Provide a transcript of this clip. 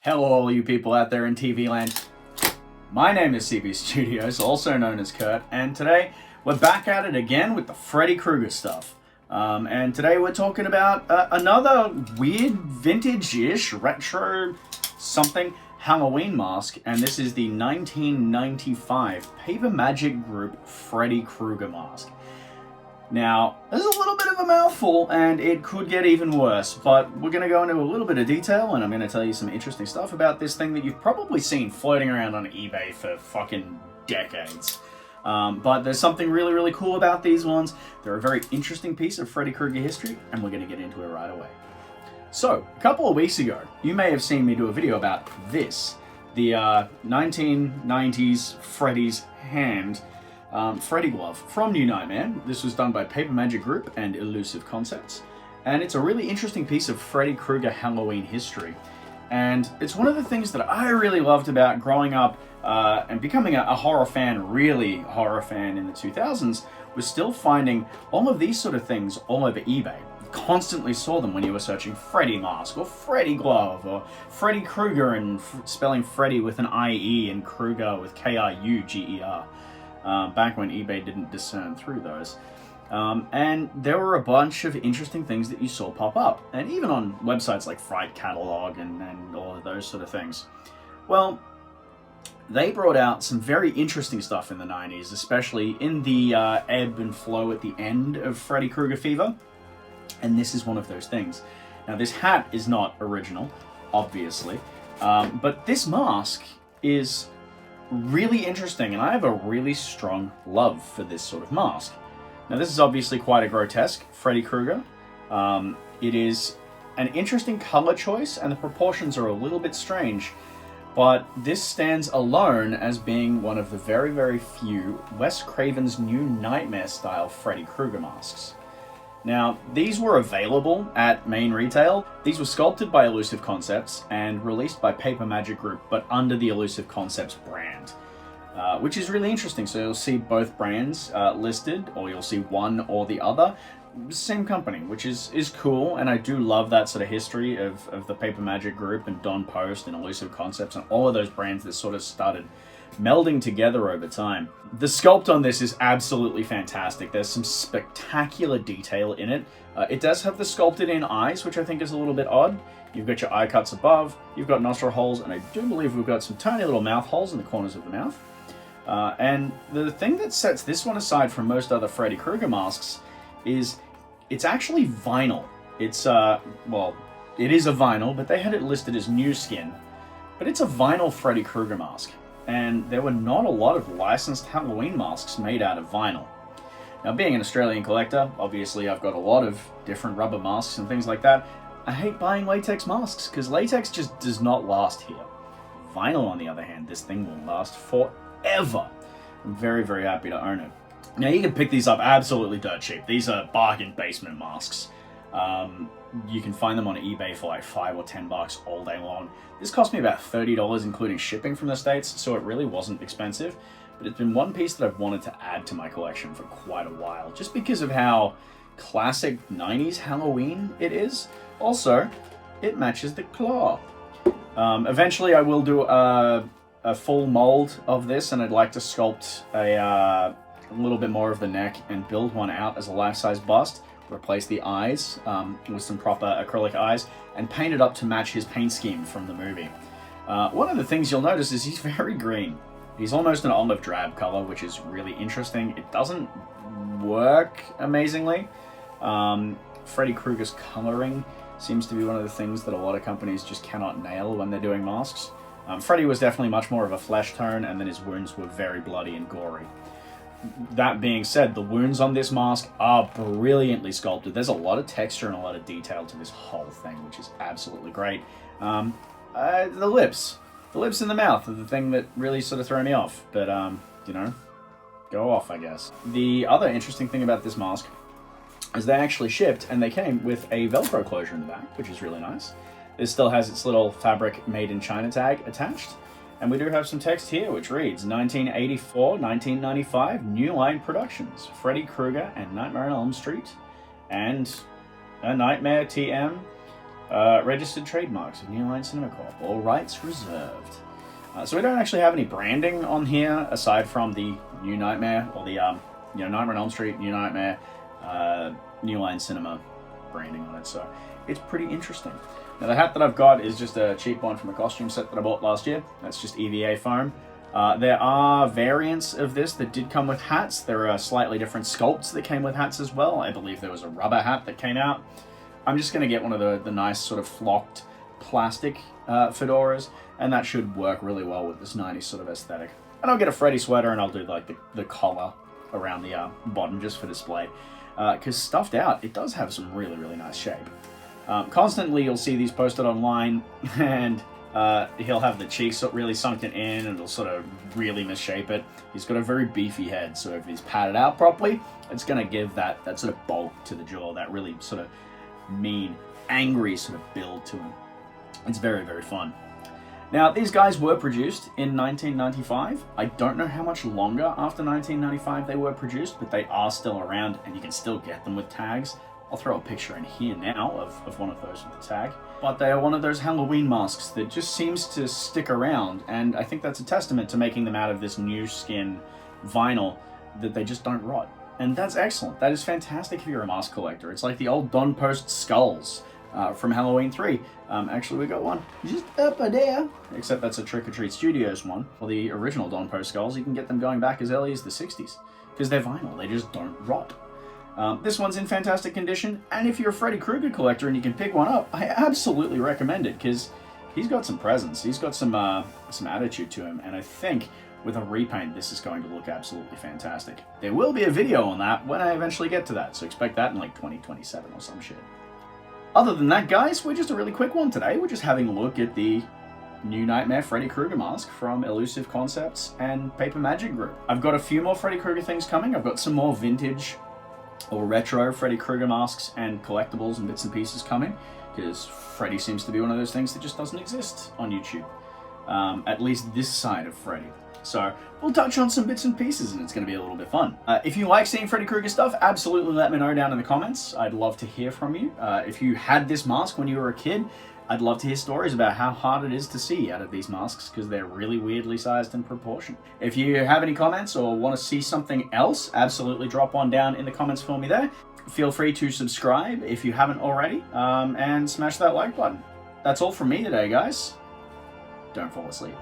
Hello all you people out there in TV land. My name is CB Studios, also known as Kurt, and today we're back at it again with the Freddy Krueger stuff. And today we're talking about another weird vintage-ish retro something Halloween mask, and this is the 1995 Paper Magic Group Freddy Krueger mask. Now, this is a little bit of a mouthful, and it could get even worse, but we're going to go into a little bit of detail, and I'm going to tell you some interesting stuff about this thing that you've probably seen floating around on eBay for fucking decades. But there's something really, really cool about these ones. They're a very interesting piece of Freddy Krueger history, and we're going to get into it right away. So, a couple of weeks ago, you may have seen me do a video about this, the 1990s Freddy's hand Freddy glove from New Nightmare. This was done by Paper Magic Group and Illusive Concepts, and it's a really interesting piece of Freddy Krueger Halloween history. And it's one of the things that I really loved about growing up and becoming a horror fan, really horror fan in the 2000s, was still finding all of these sort of things all over eBay. You constantly saw them when you were searching Freddy mask or Freddy glove or Freddy Krueger, and spelling Freddy with an I-E and Krueger with K-R-U-G-E-R. Back when eBay didn't discern through those. And there were a bunch of interesting things that you saw pop up, and even on websites like Fright Catalog and all of those sort of things. Well, they brought out some very interesting stuff in the 90s, especially in the ebb and flow at the end of Freddy Krueger fever, and this is one of those things. Now, this hat is not original, obviously, but this mask is really interesting, and I have a really strong love for this sort of mask. Now, this is obviously quite a grotesque Freddy Krueger. It is an interesting color choice, and the proportions are a little bit strange, but this stands alone as being one of the very, very few Wes Craven's New Nightmare-style Freddy Krueger masks. Now, these were available at main retail. These were sculpted by Illusive Concepts and released by Paper Magic Group, but under the Illusive Concepts brand, which is really interesting. So you'll see both brands listed, or you'll see one or the other. Same company, which is cool, and I do love that sort of history of the Paper Magic Group and Don Post and Illusive Concepts and all of those brands that sort of started melding together over time. The sculpt on this is absolutely fantastic. There's some spectacular detail in it. It does have the sculpted in eyes, which I think is a little bit odd. You've got your eye cuts above, you've got nostril holes, and I do believe we've got some tiny little mouth holes in the corners of the mouth. And the thing that sets this one aside from most other Freddy Krueger masks is it's actually vinyl. It's, well, it is a vinyl, but they had it listed as new skin. But it's a vinyl Freddy Krueger mask, and there were not a lot of licensed Halloween masks made out of vinyl. Now, being an Australian collector, obviously I've got a lot of different rubber masks and things like that. I hate buying latex masks, because latex just does not last here. Vinyl, on the other hand, this thing will last forever. I'm very, very happy to own it. Now, you can pick these up absolutely dirt cheap. These are bargain basement masks. You can find them on eBay for like $5 or $10 all day long. This cost me about $30, including shipping from the States, so it really wasn't expensive. But it's been one piece that I've wanted to add to my collection for quite a while, just because of how classic 90s Halloween it is. Also, it matches the claw. Eventually, I will do a full mold of this, and I'd like to sculpt a little bit more of the neck and build one out as a life-size bust. Replace the eyes with some proper acrylic eyes, and paint it up to match his paint scheme from the movie. One of the things you'll notice is he's very green. He's almost an olive drab color, which is really interesting. It doesn't work amazingly. Freddy Krueger's coloring seems to be one of the things that a lot of companies just cannot nail when they're doing masks. Freddy was definitely much more of a flesh tone, and then his wounds were very bloody and gory. That being said, the wounds on this mask are brilliantly sculpted. There's a lot of texture and a lot of detail to this whole thing, which is absolutely great. The lips in the mouth are the thing that really sort of throw me off, but, you know, go off, I guess. The other interesting thing about this mask is they actually shipped, and they came with a Velcro closure in the back, which is really nice. This still has its little fabric made in China tag attached. And we do have some text here, which reads, 1984-1995, New Line Productions, Freddy Krueger and Nightmare on Elm Street, and A Nightmare TM, Registered trademarks of New Line Cinema Corp. All rights reserved. So we don't actually have any branding on here aside from the New Nightmare or the Nightmare on Elm Street, New Nightmare, New Line Cinema branding on it. So it's pretty interesting. Now the hat that I've got is just a cheap one from a costume set that I bought last year. That's just EVA foam. There are variants of this that did come with hats. There are slightly different sculpts that came with hats as well. I believe there was a rubber hat that came out. I'm just going to get one of the nice sort of flocked plastic fedoras, and that should work really well with this 90s sort of aesthetic. And I'll get a Freddy sweater and I'll do like the collar around the bottom just for display. Because stuffed out, it does have some really, really nice shape. Constantly you'll see these posted online, and he'll have the cheeks really sunken in, and it'll sort of really misshape it. He's got a very beefy head, so if he's padded out properly, it's going to give that sort of bulk to the jaw, that really sort of mean, angry sort of build to him. It's very, very fun. Now, these guys were produced in 1995. I don't know how much longer after 1995 they were produced, but they are still around, and you can still get them with tags. I'll throw a picture in here now of one of those with the tag. But they are one of those Halloween masks that just seems to stick around, and I think that's a testament to making them out of this new skin vinyl, that they just don't rot. And that's excellent. That is fantastic if you're a mask collector. It's like the old Don Post skulls from Halloween 3. Actually, we got one just up there. Except that's a Trick or Treat Studios one. For the original Don Post skulls, you can get them going back as early as the 60s. Because they're vinyl, they just don't rot. This one's in fantastic condition, and if you're a Freddy Krueger collector and you can pick one up, I absolutely recommend it, because he's got some presence. He's got some attitude to him, and I think with a repaint, this is going to look absolutely fantastic. There will be a video on that when I eventually get to that, so expect that in like 2027 or some shit. Other than that, guys, we're just a really quick one today. We're just having a look at the New Nightmare Freddy Krueger mask from Illusive Concepts and Paper Magic Group. I've got a few more Freddy Krueger things coming. I've got some more vintage or retro Freddy Krueger masks and collectibles and bits and pieces coming, because Freddy seems to be one of those things that just doesn't exist on YouTube. At least this side of Freddy. So we'll touch on some bits and pieces, and it's going to be a little bit fun. If you like seeing Freddy Krueger stuff, absolutely let me know down in the comments. I'd love to hear from you. If you had this mask when you were a kid, I'd love to hear stories about how hard it is to see out of these masks, because they're really weirdly sized in proportion. If you have any comments or want to see something else, absolutely drop one down in the comments for me there. Feel free to subscribe if you haven't already, and smash that like button. That's all from me today, guys. Don't fall asleep.